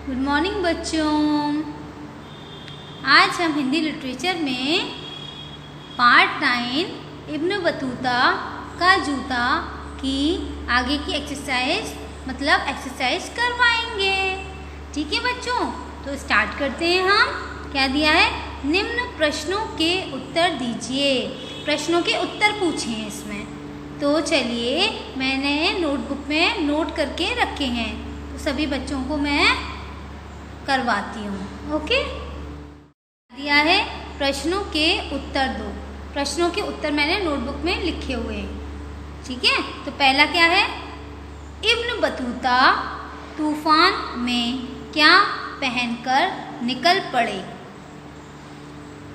Good morning बच्चों। आज हम हिंदी लिटरेचर में पार्ट 9 इब्न बतूता का जूता की आगे की एक्सरसाइज करवाएंगे। ठीक है बच्चों, तो स्टार्ट करते हैं हम। क्या दिया है? निम्न प्रश्नों के उत्तर दीजिए। प्रश्नों के उत्तर पूछे हैं इसमें। तो चलिए, मैंने नोटबुक में नोट करके रखे हैं, तो सभी बच्चों को मैं करवाती हूँ। ओके, दिया है प्रश्नों के उत्तर दो। प्रश्नों के उत्तर मैंने नोटबुक में लिखे हुए हैं। ठीक है, तो पहला क्या है? इब्न बतूता तूफान में क्या पहनकर निकल पड़े?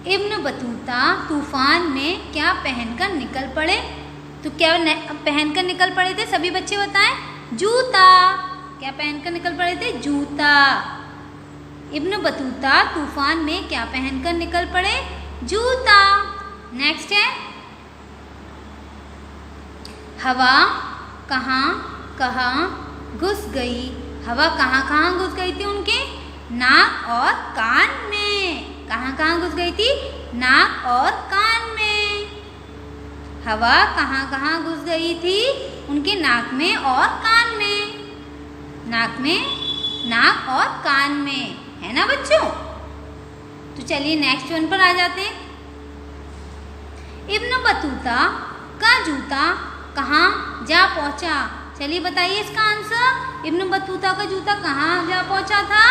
इब्न बतूता तूफान में क्या पहनकर निकल पड़े? तो क्या पहनकर निकल पड़े थे? सभी बच्चे बताएं। जूता। क्या पहनकर निकल पड़े थे? जूता। इब्न बतूता तूफान में क्या पहनकर निकल पड़े? जूता। नेक्स्ट है, हवा कहाँ कहाँ घुस गई? हवा कहाँ कहाँ घुस गई थी? उनके नाक और कान में। कहाँ कहाँ घुस गई थी? नाक और कान में। हवा कहाँ कहाँ घुस गई थी? उनके नाक में और कान में। नाक में, नाक और कान में, है ना बच्चों? तो चलिए नेक्स्ट वन पर आ जाते हैं। इब्न बतूता का जूता कहाँ जा पहुँचा? चलिए बताइए इसका आंसर। इब्न बतूता का जूता कहाँ जा पहुँचा था?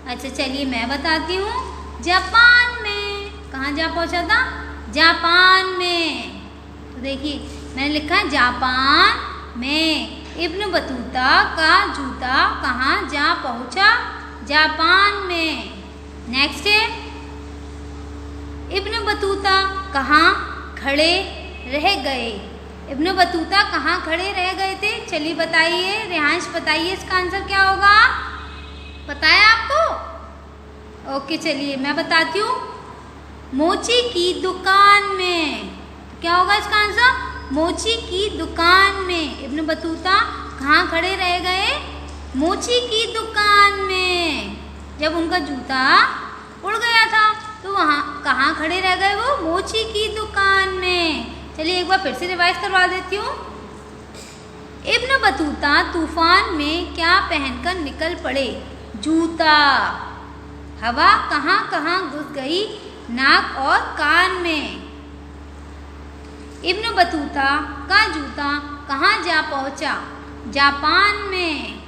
अच्छा चलिए मैं बताती हूँ। जापान में। कहाँ जा पहुँचा था? जापान में। तो देखिए मैंने लिखा है जापान में। इब्न बतूता का जूता कहाँ जा पहुँचा? जापान में। नेक्स्ट है, इब्न बतूता कहाँ खड़े रह गए? इब्न बतूता कहाँ खड़े रह गए थे? चलिए बताइए, रेहांश बताइए इसका आंसर क्या होगा? पता है आपको? ओके चलिए मैं बताती हूँ। मोची की दुकान में। क्या होगा इसका आंसर? मोची की दुकान में। इब्न बतूता कहाँ खड़े रह गए? मोची की दुकान में। जब उनका जूता उड़ गया था तो वहाँ कहाँ खड़े रह गए वो? मोची की दुकान में। चलिए एक बार फिर से रिवाइज करवा देती हूँ। इब्न बतूता तूफान में क्या पहनकर निकल पड़े? जूता। हवा कहाँ कहाँ घुस गई? नाक और कान में। इब्न बतूता का जूता कहाँ जा पहुँचा? जापान में।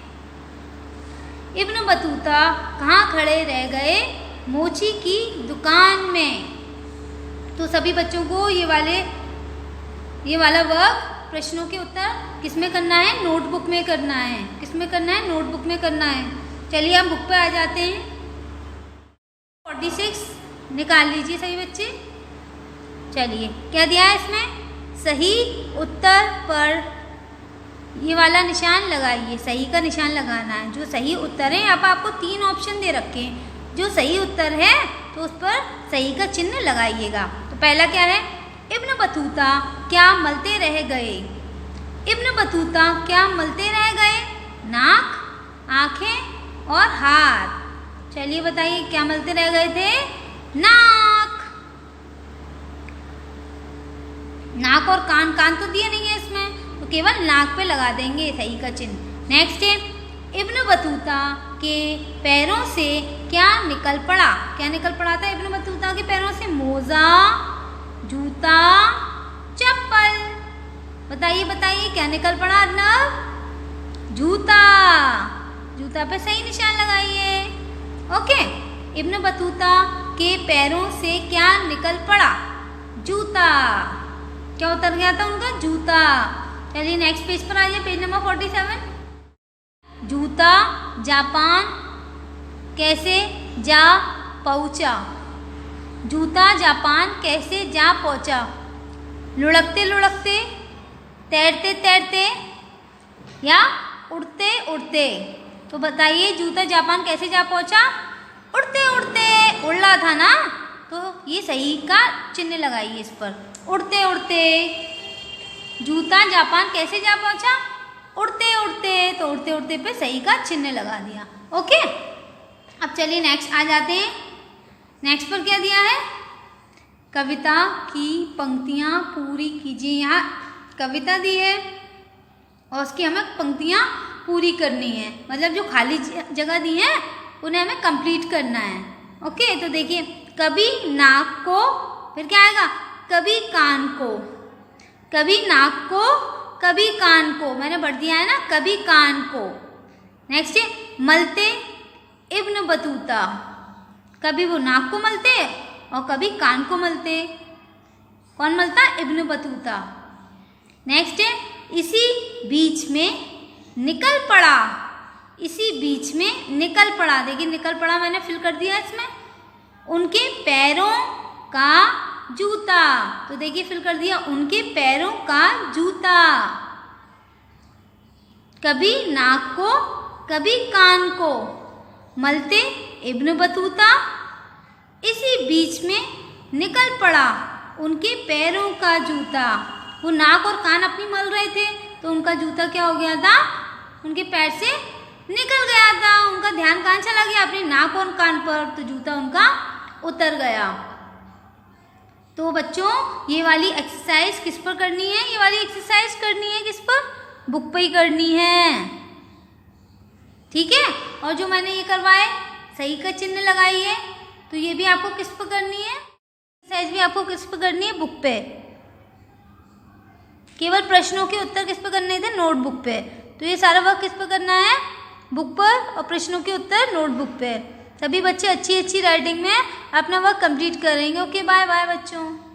इब्न बतूता कहाँ खड़े रह गए? मोची की दुकान में। तो सभी बच्चों को ये वाला वर्क प्रश्नों के उत्तर किस में करना है? नोटबुक में करना है। किस में करना है? नोटबुक में करना है। चलिए हम बुक पे आ जाते हैं। 46 निकाल लीजिए सभी बच्चे। चलिए क्या दिया है इसमें? सही उत्तर पर ये वाला निशान लगाइए। सही का निशान लगाना है। जो सही उत्तर है, यहाँ पर आपको 3 ऑप्शन दे रखे हैं। जो सही उत्तर है तो उस पर सही का चिन्ह लगाइएगा। तो पहला क्या है? इब्न बतूता क्या मलते रह गए? इब्न बतूता क्या मलते रह गए? नाक, आँखें और हाथ। चलिए बताइए क्या मलते रह गए थे? नाक। नाक और कान। कान तो दिए नहीं है इसमें, तो केवल नाक पे लगा देंगे सही का चिन्ह। नेक्स्ट है, इब्न बतूता के पैरों से क्या निकल पड़ा? क्या निकल पड़ा था इब्न बतूता के पैरों से? मोजा, जूता, चप्पल। बताइए बताइए क्या निकल पड़ा अर्नब? जूता। जूता पे सही निशान लगाइए। ओके, इब्न बतूता के पैरों से क्या निकल पड़ा? जूता। क्या उतर गया था उनका? जूता। चलिए नेक्स्ट पेज पर आ जाइए, पेज नंबर 47। जूता जापान कैसे जा पहुँचा? जूता जापान कैसे जा पहुँचा? लुढ़कते लुढ़कते, तैरते तैरते या उड़ते उड़ते? तो बताइए जूता जापान कैसे जा पहुँचा? उड़ते उड़ते। उड़ रहा था ना, तो ये सही का चिन्ह लगाइए इस पर। उड़ते उड़ते। जूता जापान कैसे जा पहुँचा? उड़ते उड़ते, तो उड़ते उड़ते पे सही का चिन्ह लगा दिया। ओके, अब चलिए नेक्स्ट आ जाते हैं। नेक्स्ट पर क्या दिया है, कविता की पंक्तियाँ पूरी कीजिए। यहाँ कविता दी है और उसकी हमें पंक्तियाँ पूरी करनी है, मतलब जो खाली जगह दी है उन्हें हमें कंप्लीट करना है। ओके, तो देखिए, कभी नाक को, फिर क्या आएगा, कभी कान को, कभी नाक को, कभी कान को, मैंने बढ़ दिया है ना, कभी कान को। नेक्स्ट है मलते इब्न बतूता, कभी वो नाक को मलते और कभी कान को मलते। कौन मलता, इब्न बतूता। नेक्स्ट है इसी बीच में निकल पड़ा, इसी बीच में निकल पड़ा, देखिए निकल पड़ा मैंने फिल कर दिया इसमें, उनके पैरों का जूता, तो देखिए फिल कर दिया, उनके पैरों का जूता। कभी नाक को, कभी कान को, मलते इब्न बतूता, इसी बीच में निकल पड़ा उनके पैरों का जूता। वो नाक और कान अपनी मल रहे थे, तो उनका जूता क्या हो गया था, उनके पैर से निकल गया था। उनका ध्यान कहाँ चला गया, अपने नाक और कान पर, तो जूता उनका उतर गया। तो बच्चों, ये वाली एक्सरसाइज किस पर करनी है, ये वाली एक्सरसाइज करनी है किस पर, बुक पे ही करनी है, ठीक है। और जो मैंने ये करवाए, सही का चिन्ह लगाइए, तो ये भी आपको किस पर करनी है, एक्सरसाइज भी आपको किस पर करनी है, बुक पे। केवल प्रश्नों के उत्तर किस पर करने थे, नोटबुक पे। तो ये सारा वर्क किस पर करना है, बुक पर, और प्रश्नों के उत्तर नोटबुक पे। सभी बच्चे अच्छी अच्छी राइटिंग में अपना वर्क कंप्लीट करेंगे। ओके, बाय बाय बच्चों।